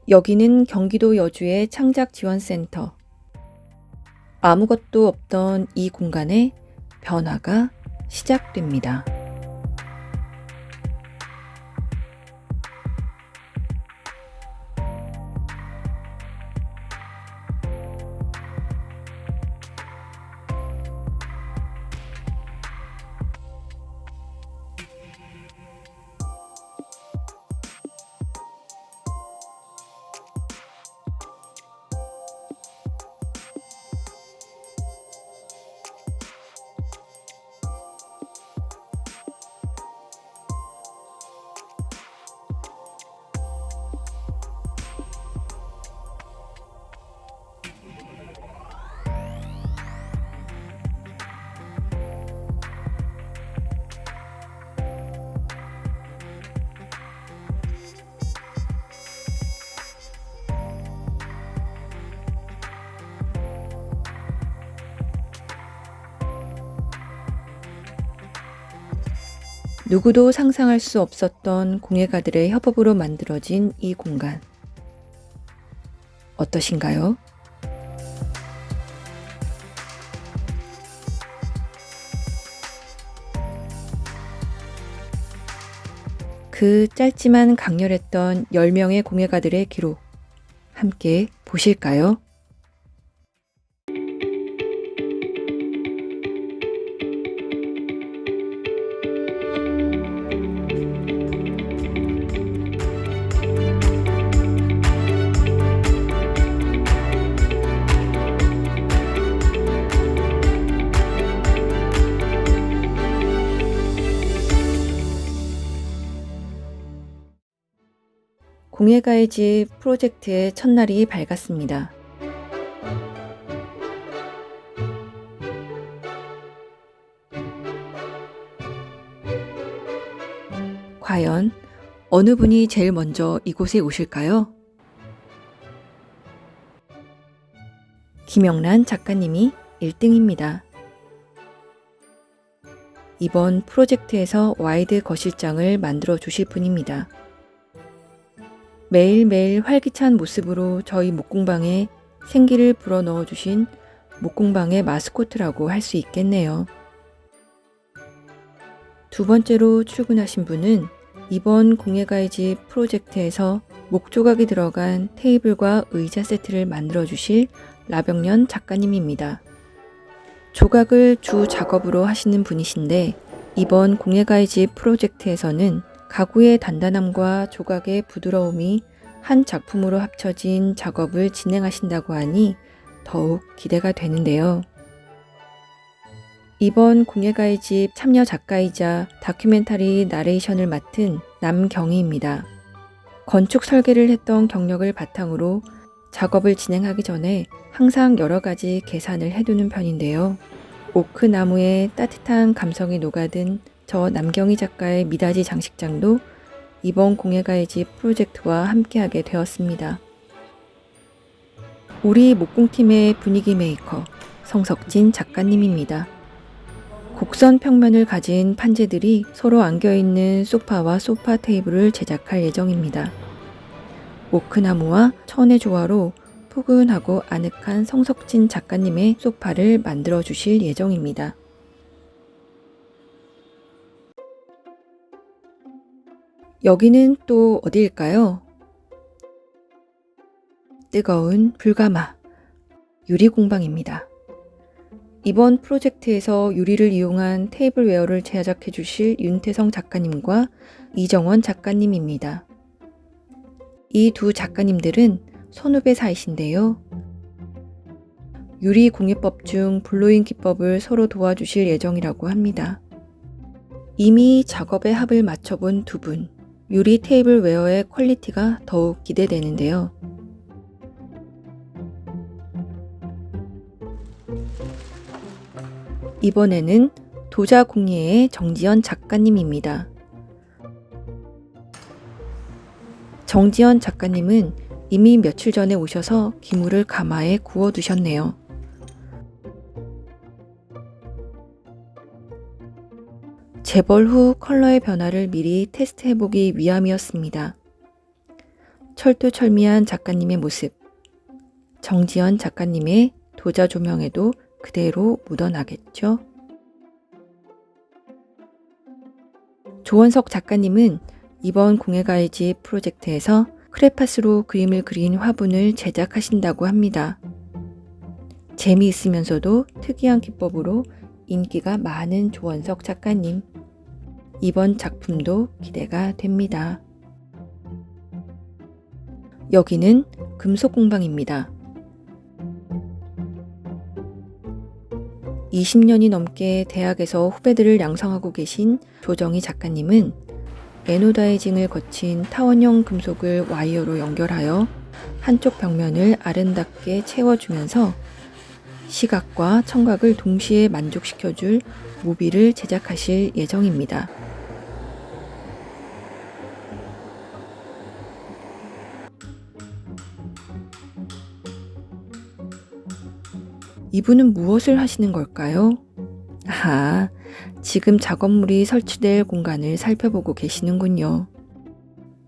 여기는 경기도 여주의 창작지원센터. 아무것도 없던 이 공간에 변화가 시작됩니다. 누구도 상상할 수 없었던 공예가들의 협업으로 만들어진 이 공간. 어떠신가요? 그 짧지만 강렬했던 10명의 공예가들의 기록, 함께 보실까요? 공예가의 집 프로젝트의 첫날이 밝았습니다. 과연 어느 분이 제일 먼저 이곳에 오실까요? 김영란 작가님이 1등입니다. 이번 프로젝트에서 와이드 거실장을 만들어 주실 분입니다. 매일매일 활기찬 모습으로 저희 목공방에 생기를 불어넣어 주신 목공방의 마스코트라고 할 수 있겠네요. 두 번째로 출근하신 분은 이번 공예가의 집 프로젝트에서 목조각이 들어간 테이블과 의자 세트를 만들어 주실 라병년 작가님입니다. 조각을 주 작업으로 하시는 분이신데 이번 공예가의 집 프로젝트에서는 가구의 단단함과 조각의 부드러움이 한 작품으로 합쳐진 작업을 진행하신다고 하니 더욱 기대가 되는데요. 이번 공예가의 집 참여 작가이자 다큐멘터리 나레이션을 맡은 남경희입니다. 건축 설계를 했던 경력을 바탕으로 작업을 진행하기 전에 항상 여러 가지 계산을 해두는 편인데요. 오크 나무의 따뜻한 감성이 녹아든 저 남경희 작가의 미닫이 장식장도 이번 공예가의 집 프로젝트와 함께하게 되었습니다. 우리 목공팀의 분위기 메이커 성석진 작가님입니다. 곡선 평면을 가진 판재들이 서로 안겨있는 소파와 소파 테이블을 제작할 예정입니다. 오크나무와 천의 조화로 포근하고 아늑한 성석진 작가님의 소파를 만들어 주실 예정입니다. 여기는 또 어디일까요? 뜨거운 불가마 유리공방입니다. 이번 프로젝트에서 유리를 이용한 테이블웨어를 제작해 주실 윤태성 작가님과 이정원 작가님입니다. 이 두 작가님들은 선후배 사이신데요. 유리 공예법 중 블로잉 기법을 서로 도와주실 예정이라고 합니다. 이미 작업의 합을 맞춰본 두 분. 유리 테이블웨어의 퀄리티가 더욱 기대되는데요. 이번에는 도자공예의 정지연 작가님입니다. 정지연 작가님은 이미 며칠 전에 오셔서 기물을 가마에 구워두셨네요. 재벌 후 컬러의 변화를 미리 테스트해보기 위함이었습니다. 철두철미한 작가님의 모습, 정지연 작가님의 도자 조명에도 그대로 묻어나겠죠. 조원석 작가님은 이번 공예가이지 프로젝트에서 크레파스로 그림을 그린 화분을 제작하신다고 합니다. 재미있으면서도 특이한 기법으로 인기가 많은 조원석 작가님. 이번 작품도 기대가 됩니다. 여기는 금속공방입니다. 20년이 넘게 대학에서 후배들을 양성하고 계신 조정희 작가님은 에노다이징을 거친 타원형 금속을 와이어로 연결하여 한쪽 벽면을 아름답게 채워주면서 시각과 청각을 동시에 만족시켜줄 무비를 제작하실 예정입니다. 이분은 무엇을 하시는 걸까요? 지금 작업물이 설치될 공간을 살펴보고 계시는군요.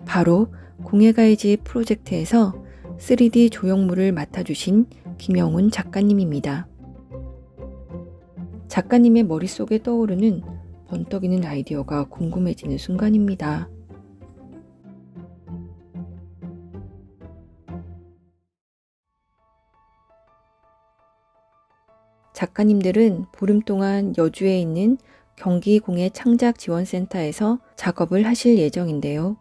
바로 공예가이지 프로젝트에서 3D 조형물을 맡아주신 김영훈 작가님입니다. 작가님의 머릿속에 떠오르는 번뜩이는 아이디어가 궁금해지는 순간입니다. 작가님들은 보름 동안 여주에 있는 경기공예창작지원센터에서 작업을 하실 예정인데요.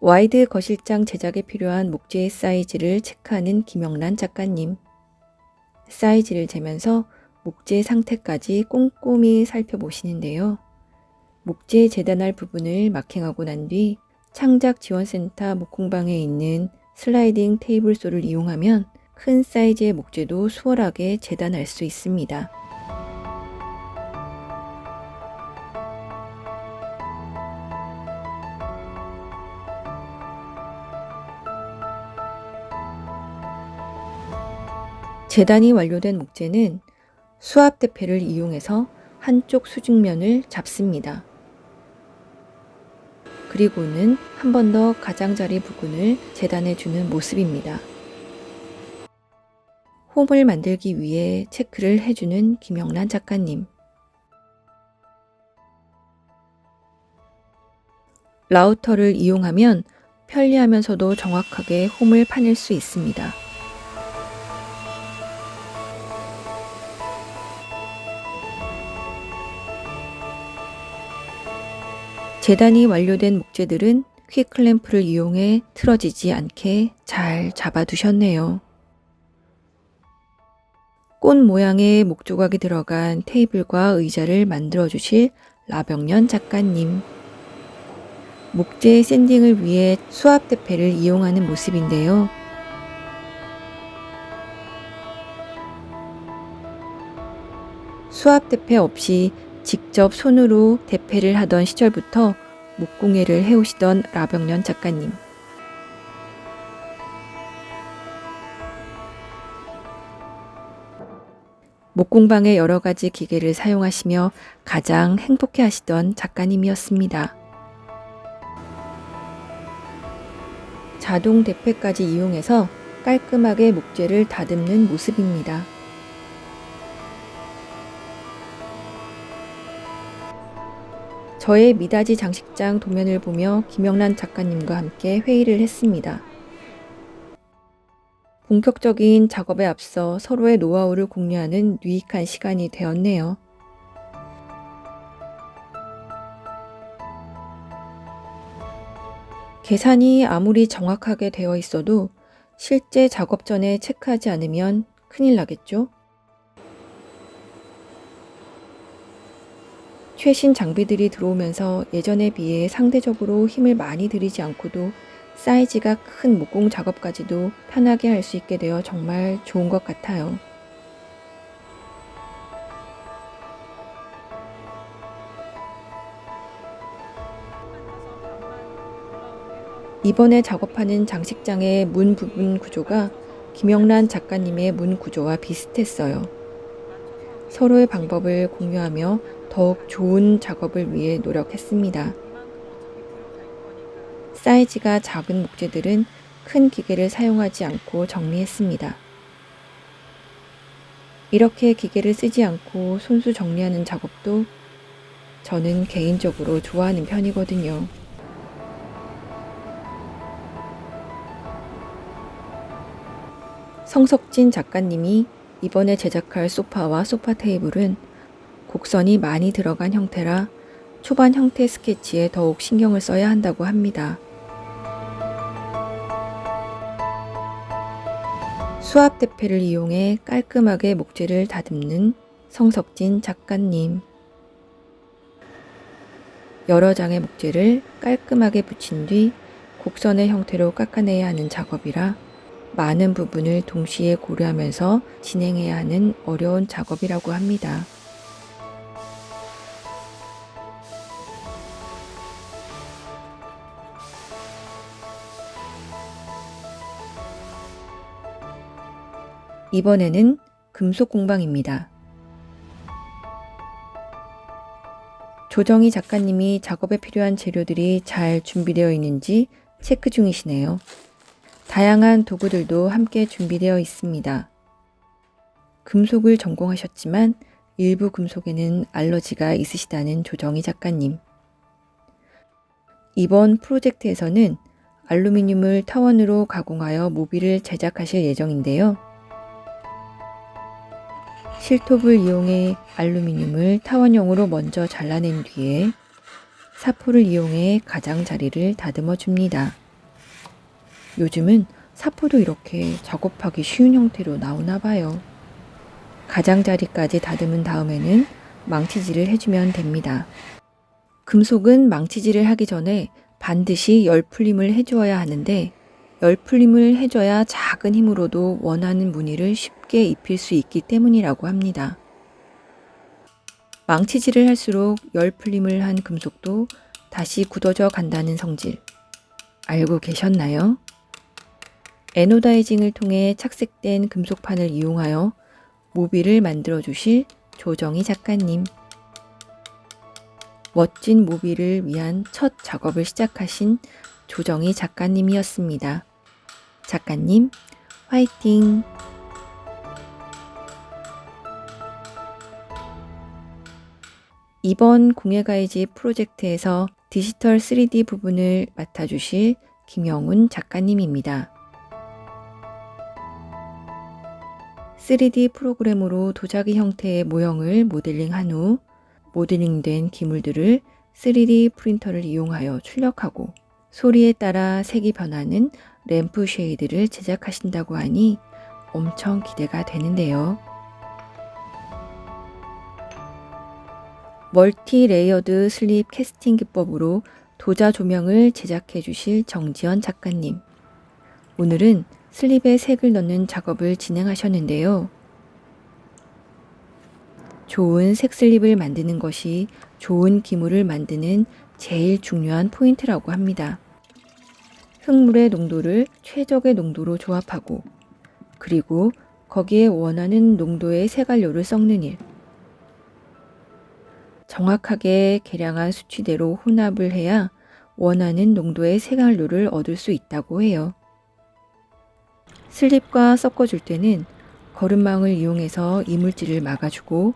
와이드 거실장 제작에 필요한 목재의 사이즈를 체크하는 김영란 작가님. 사이즈를 재면서 목재 상태까지 꼼꼼히 살펴보시는데요. 목재 재단할 부분을 마킹하고 난 뒤 창작지원센터 목공방에 있는 슬라이딩 테이블소를 이용하면 큰 사이즈의 목재도 수월하게 재단할 수 있습니다. 재단이 완료된 목재는 수압 대패를 이용해서 한쪽 수직면을 잡습니다. 그리고는 한 번 더 가장자리 부분을 재단해 주는 모습입니다. 홈을 만들기 위해 체크를 해주는 김영란 작가님. 라우터를 이용하면 편리하면서도 정확하게 홈을 파낼 수 있습니다. 재단이 완료된 목재들은 퀵클램프를 이용해 틀어지지 않게 잘 잡아두셨네요. 꽃 모양의 목조각이 들어간 테이블과 의자를 만들어주실 라병년 작가님. 목재 샌딩을 위해 수압 대패를 이용하는 모습인데요. 수압 대패 없이 직접 손으로 대패를 하던 시절부터 목공예를 해오시던 라병년 작가님. 목공방의 여러 가지 기계를 사용하시며 가장 행복해 하시던 작가님이었습니다. 자동 대패까지 이용해서 깔끔하게 목재를 다듬는 모습입니다. 저의 미닫이 장식장 도면을 보며 김영란 작가님과 함께 회의를 했습니다. 본격적인 작업에 앞서 서로의 노하우를 공유하는 유익한 시간이 되었네요. 계산이 아무리 정확하게 되어 있어도 실제 작업 전에 체크하지 않으면 큰일 나겠죠? 최신 장비들이 들어오면서 예전에 비해 상대적으로 힘을 많이 들이지 않고도 사이즈가 큰 목공 작업까지도 편하게 할 수 있게 되어 정말 좋은 것 같아요. 이번에 작업하는 장식장의 문 부분 구조가 김영란 작가님의 문 구조와 비슷했어요. 서로의 방법을 공유하며 더욱 좋은 작업을 위해 노력했습니다. 사이즈가 작은 목재들은 큰 기계를 사용하지 않고 정리했습니다. 이렇게 기계를 쓰지 않고 손수 정리하는 작업도 저는 개인적으로 좋아하는 편이거든요. 성석진 작가님이 이번에 제작할 소파와 소파 테이블은 곡선이 많이 들어간 형태라 초반 형태 스케치에 더욱 신경을 써야 한다고 합니다. 수압 대패를 이용해 깔끔하게 목재를 다듬는 성석진 작가님. 여러 장의 목재를 깔끔하게 붙인 뒤 곡선의 형태로 깎아내야 하는 작업이라 많은 부분을 동시에 고려하면서 진행해야 하는 어려운 작업이라고 합니다. 이번에는 금속 공방입니다. 조정희 작가님이 작업에 필요한 재료들이 잘 준비되어 있는지 체크 중이시네요. 다양한 도구들도 함께 준비되어 있습니다. 금속을 전공하셨지만 일부 금속에는 알러지가 있으시다는 조정희 작가님. 이번 프로젝트에서는 알루미늄을 타원으로 가공하여 모빌을 제작하실 예정인데요. 실톱을 이용해 알루미늄을 타원형으로 먼저 잘라낸 뒤에 사포를 이용해 가장자리를 다듬어 줍니다. 요즘은 사포도 이렇게 작업하기 쉬운 형태로 나오나 봐요. 가장자리까지 다듬은 다음에는 망치질을 해주면 됩니다. 금속은 망치질을 하기 전에 반드시 열풀림을 해주어야 하는데 열풀림을 해줘야 작은 힘으로도 원하는 무늬를 쉽게 입힐 수 있기 때문이라고 합니다. 망치질을 할수록 열풀림을 한 금속도 다시 굳어져 간다는 성질 알고 계셨나요? 에노다이징을 통해 착색된 금속판을 이용하여 모빌을 만들어 주실 조정희 작가님. 멋진 모빌을 위한 첫 작업을 시작하신 조정희 작가님이었습니다. 작가님, 화이팅! 이번 공예가이지 프로젝트에서 디지털 3D 부분을 맡아주실 김영훈 작가님입니다. 3D 프로그램으로 도자기 형태의 모형을 모델링한 후 모델링된 기물들을 3D 프린터를 이용하여 출력하고 소리에 따라 색이 변하는 램프 쉐이드를 제작하신다고 하니 엄청 기대가 되는데요. 멀티 레이어드 슬립 캐스팅 기법으로 도자 조명을 제작해 주실 정지연 작가님. 오늘은 슬립에 색을 넣는 작업을 진행하셨는데요. 좋은 색 슬립을 만드는 것이 좋은 기물을 만드는 제일 중요한 포인트라고 합니다. 흙물의 농도를 최적의 농도로 조합하고 그리고 거기에 원하는 농도의 색연료를 섞는 일. 정확하게 계량한 수치대로 혼합을 해야 원하는 농도의 색연료를 얻을 수 있다고 해요. 슬립과 섞어줄 때는 거름망을 이용해서 이물질을 막아주고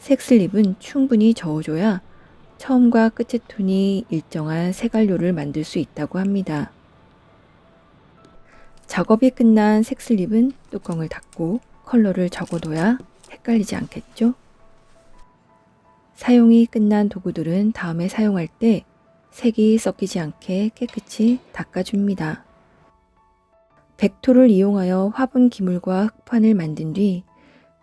색 슬립은 충분히 저어줘야 처음과 끝의 톤이 일정한 색연료를 만들 수 있다고 합니다. 작업이 끝난 색 슬립은 뚜껑을 닫고 컬러를 적어둬야 헷갈리지 않겠죠? 사용이 끝난 도구들은 다음에 사용할 때 색이 섞이지 않게 깨끗이 닦아줍니다. 벡토를 이용하여 화분 기물과 흙판을 만든 뒤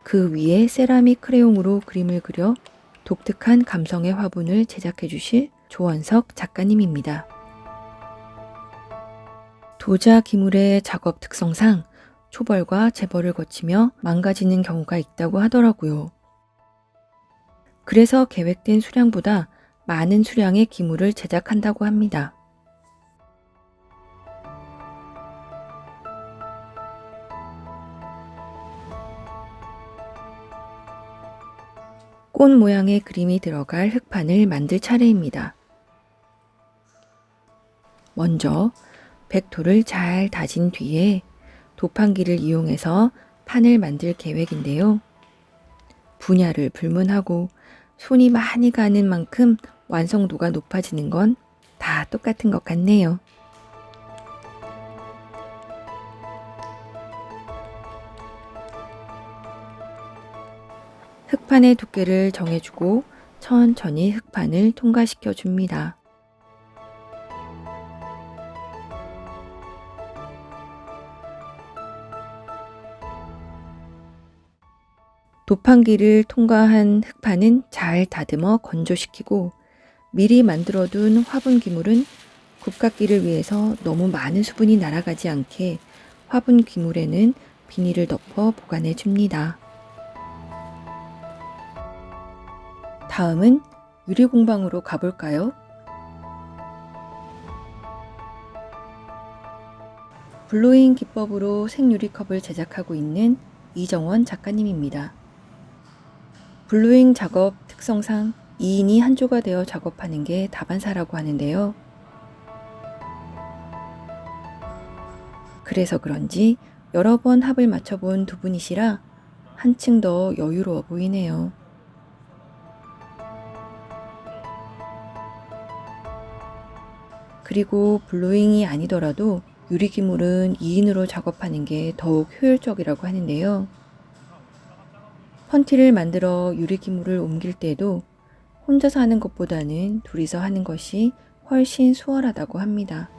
그 위에 세라믹 크레용으로 그림을 그려 독특한 감성의 화분을 제작해 주실 조원석 작가님입니다. 도자 기물의 작업 특성상 초벌과 재벌을 거치며 망가지는 경우가 있다고 하더라고요. 그래서 계획된 수량보다 많은 수량의 기물을 제작한다고 합니다. 꽃 모양의 그림이 들어갈 흙판을 만들 차례입니다. 먼저 백토를 잘 다진 뒤에 도판기를 이용해서 판을 만들 계획인데요. 분야를 불문하고 손이 많이 가는 만큼 완성도가 높아지는 건 다 똑같은 것 같네요. 흑판의 두께를 정해주고 천천히 흑판을 통과시켜 줍니다. 도판기를 통과한 흑판은 잘 다듬어 건조시키고 미리 만들어둔 화분 기물은 굽깎이를 위해서 너무 많은 수분이 날아가지 않게 화분 기물에는 비닐을 덮어 보관해 줍니다. 다음은 유리공방으로 가볼까요? 블로잉 기법으로 생유리컵을 제작하고 있는 이정원 작가님입니다. 블로잉 작업 특성상 2인이 한 조가 되어 작업하는 게 다반사라고 하는데요. 그래서 그런지 여러 번 합을 맞춰본 두 분이시라 한층 더 여유로워 보이네요. 그리고 블로잉이 아니더라도 유리기물은 2인으로 작업하는 게 더욱 효율적이라고 하는데요. 펀티를 만들어 유리기물을 옮길 때도 혼자서 하는 것보다는 둘이서 하는 것이 훨씬 수월하다고 합니다.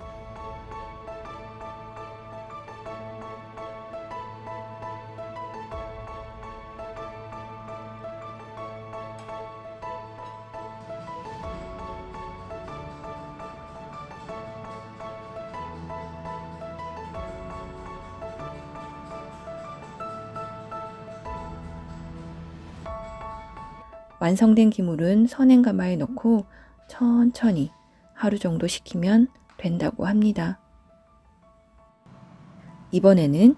완성된 기물은 선행가마에 넣고 천천히 하루 정도 식히면 된다고 합니다. 이번에는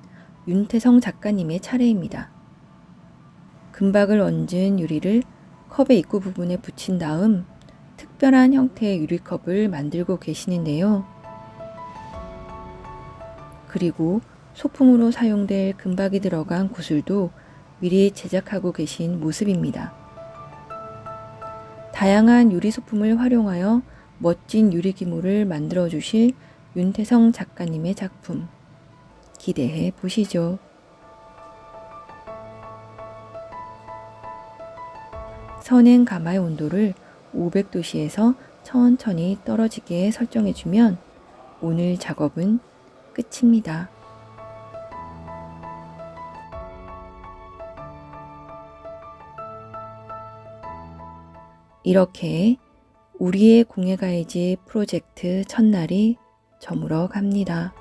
윤태성 작가님의 차례입니다. 금박을 얹은 유리를 컵의 입구 부분에 붙인 다음 특별한 형태의 유리컵을 만들고 계시는데요. 그리고 소품으로 사용될 금박이 들어간 구슬도 미리 제작하고 계신 모습입니다. 다양한 유리 소품을 활용하여 멋진 유리기물을 만들어 주실 윤태성 작가님의 작품 기대해 보시죠. 선행 가마의 온도를 500도씨에서 천천히 떨어지게 설정해 주면 오늘 작업은 끝입니다. 이렇게 우리의 공예가이지 프로젝트 첫날이 저물어 갑니다.